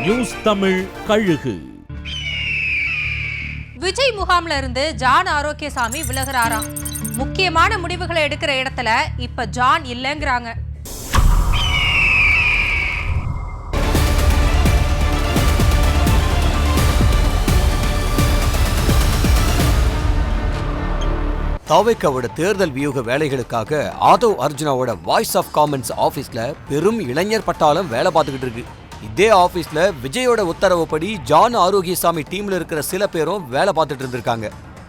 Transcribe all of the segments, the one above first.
News Tamil கழுகு. விஜய் முகாம்ல இருந்து John Arokiasamy விலகுறாராம். முக்கியமான முடிவுகளை எடுக்கிற இடத்துல இப்ப ஜான் இல்லங்கிறாங்க. தாவேக்காவோட தேர்தல் வியூக வேலைகளுக்காக ஆதவ் அர்ஜுனாவோட வாய்ஸ் ஆஃப் காமன்ஸ் ஆபீஸ்ல பெரும் இளைஞர் பட்டாளம் வேலை பார்த்துக்கிட்டு இருக்கு. இதே ஆபீஸ்ல விஜயோட உத்தரவுப்படி ஜான் ஆரோக்கியசாமி டீம்ல இருக்கிற சில பேரும் வேலை பார்த்துட்டு இருந்திருக்காங்க.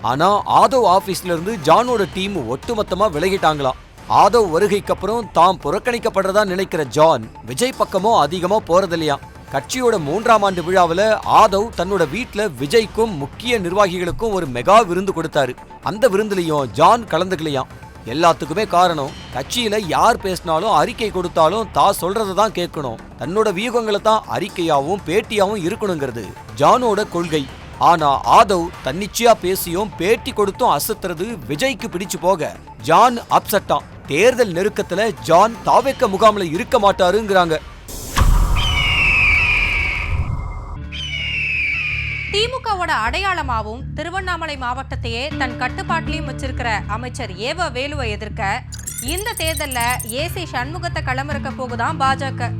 ஆனா ஆதவ் ஆபீஸ்ல இருந்து ஜானோட டீம் ஒட்டுமொத்தமா விலகிட்டாங்களாம். ஆதவ் வருகைக்கு அப்புறம் தாம் புறக்கணிக்கப்படுறதா நினைக்கிற ஜான் விஜய் பக்கமோ அதிகமா போறதில்லையா. கட்சியோட 3ஆம் ஆண்டு விழாவில் ஆதவ் தன்னோட வீட்டுல விஜய்க்கும் முக்கிய நிர்வாகிகளுக்கும் ஒரு மெகா விருந்து கொடுத்தாரு. அந்த விருந்துலயும் ஜான் கலந்துக்கலையாம். எல்லாத்துக்குமே காரணம், கட்சியில யார் பேசினாலும் அறிக்கை கொடுத்தாலும் தான் சொல்றதான் கேட்கணும், தன்னோட வியூகங்களை தான் அறிக்கையாவும் பேட்டியாவும் இருக்கணுங்கிறது ஜானோட கொள்கை. ஆனா ஆதவ் தன்னிச்சையா பேசியும் பேட்டி கொடுத்தும் அசத்துறது விஜய்க்கு பிடிச்சு போக ஜான் அப்செட்டான். தேர்தல் நெருக்கத்துல ஜான் தாவேக்க முகாம்ல இருக்க மாட்டாருங்கிறாங்க. திமுகவோட அடையாளமாவும் திருவண்ணாமலை மாவட்டத்தையே தன் கட்டுப்பாட்டிலையும் வச்சிருக்கிற அமைச்சர் ஏவ வேலுவை எதிர்க்க இந்த தேர்தல்ல ஏசி சண்முகத்தை களமிறக்க போகுதான் பாஜக.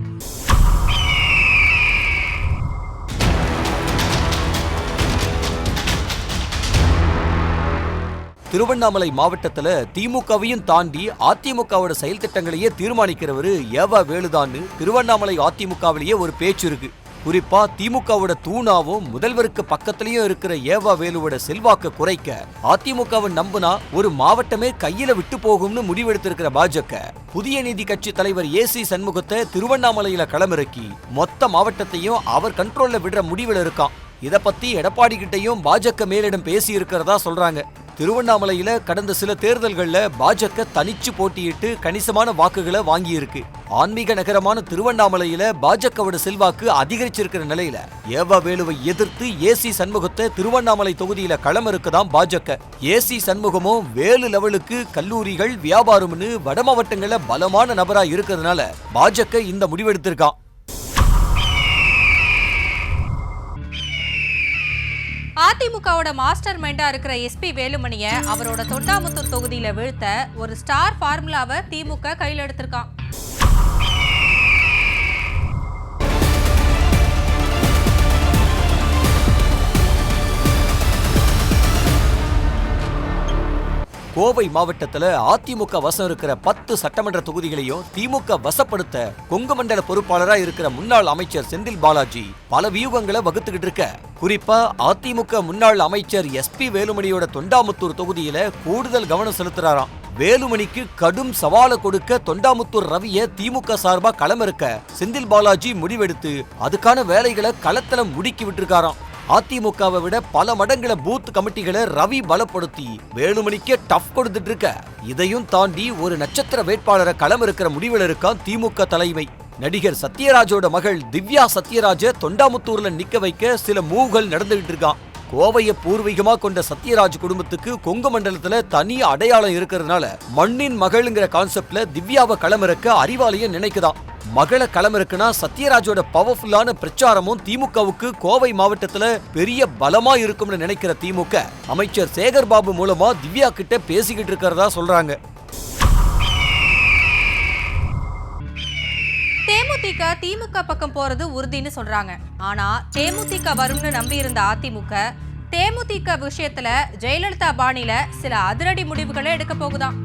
திருவண்ணாமலை மாவட்டத்துல திமுகவையும் தாண்டி அதிமுகவோட செயல் திட்டங்களையே தீர்மானிக்கிறவரு ஏவா வேலுதான்னு திருவண்ணாமலை அதிமுகவிலேயே ஒரு பேச்சு இருக்கு. குறிப்பா திமுகவோட தூணாவும் முதல்வருக்கு பக்கத்திலயும் இருக்கிற ஏவா வேலுவோட செல்வாக்க குறைக்க அதிமுகவை நம்புனா ஒரு மாவட்டமே கையில விட்டு போகும்னு முடிவெடுத்திருக்கிற பாஜக புதிய நீதி கட்சி தலைவர் ஏசி சண்முகத்தை திருவண்ணாமலையில களமிறக்கி மொத்த மாவட்டத்தையும் அவர் கண்ட்ரோல்ல விடுற முடிவில் இருக்கான். இத பத்தி எடப்பாடி கிட்டையும் பாஜக மேலிடம் பேசி இருக்கிறதா சொல்றாங்க. திருவண்ணாமலையில கடந்த சில தேர்தல்கள்ல பாஜக தனிச்சு போட்டியிட்டு கணிசமான வாக்குகளை வாங்கி இருக்கு. ஆன்மீக நகரமான திருவண்ணாமலையில பாஜகவோட செல்வாக்கு அதிகரிச்சிருக்கிற நிலையில ஏவா வேலுவை எதிர்த்து ஏசி சண்முகத்தை திருவண்ணாமலை தொகுதியில களமிறக்குதான் பாஜக. ஏசி சண்முகமும் வேலு லெவலுக்கு கல்லூரிகள் வியாபாரம்னு வட மாவட்டங்கள்ல பலமான நபரா இருக்கிறதுனால பாஜக இந்த முடிவெடுத்திருக்கான். அதிமுகவோட மாஸ்டர் மைண்டா இருக்கிற எஸ்பி வேலுமணிய அவரோட தொண்டாமுத்தூர் தொகுதியில வீழ்த்த ஒரு ஸ்டார் ஃபார்முலாவை திமுக கையில் எடுத்திருக்கான். கோவை மாவட்டத்துல அதிமுக வசம் இருக்கிற 10 சட்டமன்ற தொகுதிகளையும் திமுக வசப்படுத்த கொங்கு மண்டல பொறுப்பாளரா இருக்கிற முன்னாள் அமைச்சர் செந்தில் பாலாஜி பல வியூகங்களை வகுத்துக்கிட்டு இருக்க. குறிப்பா அதிமுக முன்னாள் அமைச்சர் எஸ்பி வேலுமணியோட தொண்டாமுத்தூர் தொகுதியில கூடுதல் கவனம் செலுத்துறாராம். வேலுமணிக்கு கடும் சவாலை கொடுக்க தொண்டாமுத்தூர் ரவிய திமுக சார்பா களமிறக்க செந்தில் பாலாஜி முடிவெடுத்து அதுக்கான வேலைகளை களத்துல முடுக்கி விட்டுருக்காராம். அதிமுகவை விட பல மடங்குல பூத் கமிட்டிகளை ரவி பலப்படுத்தி வேலுமணிக்கே டஃப் கொடுத்துட்டு இருக்க. இதையும் தாண்டி ஒரு நட்சத்திர வேட்பாளரை களமிறக்கிற முடிவில் இருக்கான் திமுக தலைமை. நடிகர் சத்யராஜோட மகள் திவ்யா சத்யராஜ தொண்டாமுத்தூர்ல நிக்க வைக்க சில மூவ்கள் நடந்துகிட்டு இருக்கான். கோவையை பூர்வீகமா கொண்ட சத்யராஜ் குடும்பத்துக்கு கொங்கு மண்டலத்துல தனி அடையாளம் இருக்கிறதுனால மண்ணின் மகள்ங்கிற கான்செப்ட்ல திவ்யாவை களமிறக்க அறிவாலயம் நினைக்குதான். மகளை களமிறக்குனா சத்யராஜோட பவர்ஃபுல்லான பிரச்சாரமும் திமுகவுக்கு கோவை மாவட்டத்துல பெரிய பலமா இருக்கும்னு நினைக்கிற திமுக அமைச்சர் சேகர் பாபு மூலமா திவ்யா கிட்ட பேசிக்கிட்டு இருக்கிறதா சொல்றாங்க. தேமுதிக திமுக பக்கம் போறது உறுதின்னு சொல்றாங்க. ஆனா தேமுதிக வரும்னு நம்பி இருந்த அதிமுக தேமுதிக விஷயத்துல ஜெயலலிதா பாணியில சில அதிரடி முடிவுகளை எடுக்க போகுதாம்.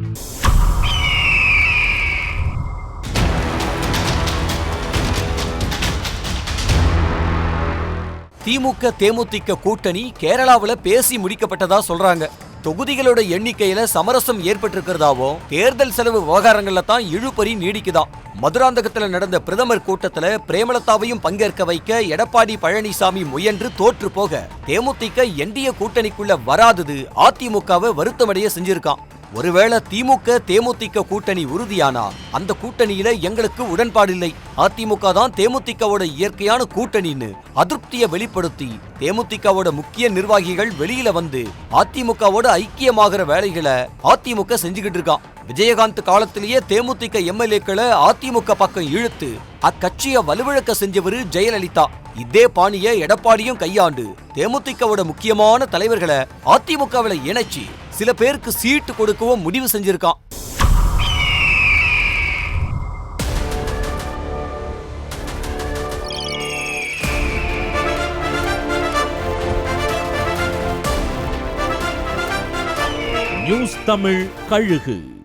திமுக தேமுதிக கூட்டணி கேரளாவுல பேசி முடிக்கப்பட்டதா சொல்றாங்க. தொகுதிகளோட எண்ணிக்கையில சமரசம் ஏற்பட்டிருக்கிறதாவும் தேர்தல் செலவு விவகாரங்கள்ல தான் இழுபறி நீடிக்குதாம். மதுராந்தகத்துல நடந்த பிரதமர் கூட்டத்துல பிரேமலதாவையும் பங்கேற்க வைக்க எடப்பாடி பழனிசாமி முயன்று தோற்று போக தேமுதிக என்டிஏ கூட்டணிக்குள்ள வராதது அதிமுகவை வருத்தமடைய செஞ்சிருக்கான். ஒருவேளை திமுக தேமுதிக கூட்டணி உறுதியானா அந்த கூட்டணியில எங்களுக்கு உடன்பாடில்லை, அதிமுக தான் தேமுதிகவோட இயற்கையான கூட்டணின்னு அதிருப்தியை வெளிப்படுத்தி தேமுதிகவோட முக்கிய நிர்வாகிகள் வெளியில வந்து அதிமுகவோட ஐக்கியமாகிற வேலைகளை அதிமுக செஞ்சுக்கிட்டு இருக்கான். விஜயகாந்த் காலத்திலேயே தேமுதிக எம்எல்ஏக்களை அதிமுக பக்கம் இழுத்து அக்கட்சியை வலுவிழக்க செஞ்சவரு ஜெயலலிதா. இதே பாணிய எடப்பாடியும் கையாண்டு தேமுதிகவோட முக்கியமான தலைவர்களை அதிமுகவில் இணைச்சு சில பேருக்கு சீட்டு கொடுக்கவும் முடிவு செஞ்சிருக்கான். நியூஸ் தமிழ் கழுகு.